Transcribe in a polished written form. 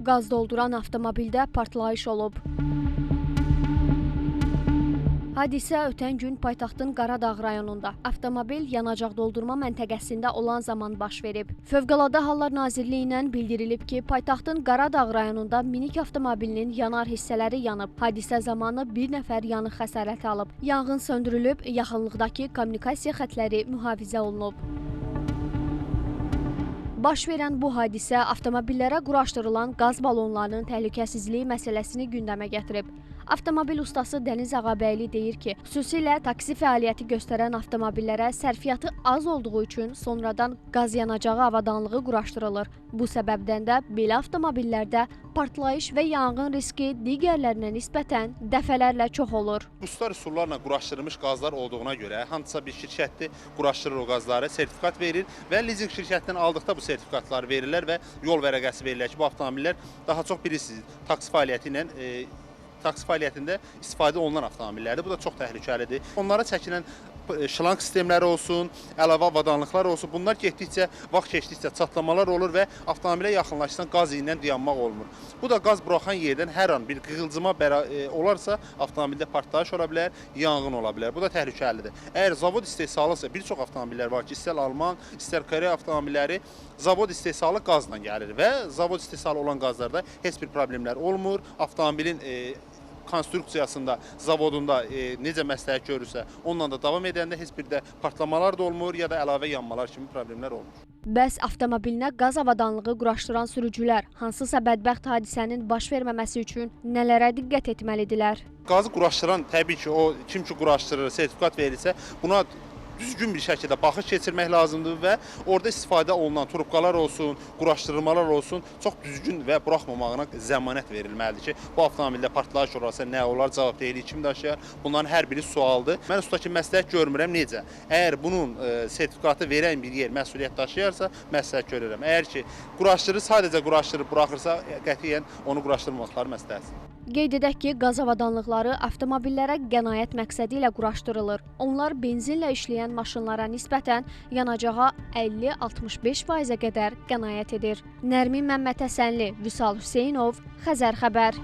Qaz dolduran avtomobildə partlayış olub. Hadisə ötən gün paytaxtın Qaradağ rayonunda avtomobil yanacaq doldurma məntəqəsində olan zaman baş verib. Fövqəladə Hallar Nazirliyindən bildirilib ki, paytaxtın Qaradağ rayonunda minik avtomobilinin yanar hissələri yanıb. Hadisə zamanı bir nəfər yanıq xəsarəti alıb. Yanğın söndürülüb, yaxınlıqdakı kommunikasiya xətləri mühafizə olunub. Baş verən bu hadisə avtomobillərə quraşdırılan qaz balonlarının təhlükəsizliyi məsələsini gündəmə gətirib. Avtomobil ustası Dəniz Ağabəyli deyir ki, xüsusilə taksi fəaliyyəti göstərən avtomobillərə sərfiyyatı az olduğu üçün sonradan qaz yanacağı avadanlığı quraşdırılır. Bu səbəbdən də belə avtomobillərdə partlayış və yanğın riski digərlərinə nisbətən dəfələrlə çox olur. Usta üsullarla quraşdırılmış qazlar olduğuna görə hansısa bir şirkətli quraşdırır o qazları, sertifikat verir və lizinq şirkətindən aldıqda bu sertifikatlar verirlər və yol vərəqəsi verirlər ki, bu avtomobillər daha çox bilirsiniz, taksi fəaliyyətində istifadə olunan avtomobillərdir. Bu da çox təhlükəlidir. Onlara çəkilən şlanq sistemləri olsun, əlavə avadanlıqlar olsun. Bunlar getdikcə, vaxt keçdikcə çatlamalar olur və avtomobilə yaxınlaşsan qaz iyindən dayanmaq olmur. Bu da qaz buraxan yerdən hər an bir qığılcıma olarsa avtomobildə partlayış ola bilər, yanğın ola bilər. Bu da təhlükəlidir. Əgər zavod istehsalısa, bir çox avtomobillər var ki, istər Alman, istər Koreya avtomobilləri zavod istehsalı qazla gəlir və zavod istehsalı olan qazlarda heç bir problemlər olmur. Avtomobilin konstruksiyasında, zavodunda necə məsləhət görürsə, onunla da davam edəndə heç bir də partlamalar da olmur ya da əlavə yanmalar kimi problemlər olmur. Bəs avtomobilinə qaz avadanlığı quraşdıran sürücülər hansısa bədbəxt hadisənin baş verməməsi üçün nələrə diqqət etməlidirlər? Qazı quraşdıran təbii ki, o kim ki quraşdırır, sertifikat verirsə, buna düzgün bir şəkildə baxış keçirmək lazımdır və orada istifadə olunan trubkalar olsun, quraşdırılmalar olsun, çox düzgün və buraxmamağına zəmanət verilməlidir ki, bu avtomobildə partlayış olarsa nə olar, cavabdehliyi kim daşıyar? Bunların hər biri sualdır. Mən ustaki məsləhət görmürəm necə? Əgər bunun sertifikatı verən bir yer məsuliyyət daşıyarsa, məsləhət görürəm. Əgər ki, sadəcə quraşdırıb buraxırsa, qətiyyən onu quraşdırmaqları məsləhətdir. Qeyd edək ki, qaz avadanlıqları avtomobillərə qənaət məqsədi ilə quraşdırılır. Onlar benzinlə işləyən maşınlara nisbətən yanacağa 50-65%-ə qədər qənaət edir. Nərmin Məmmədhəsənli, Vüsal Hüseynov, Xəzər xəbər.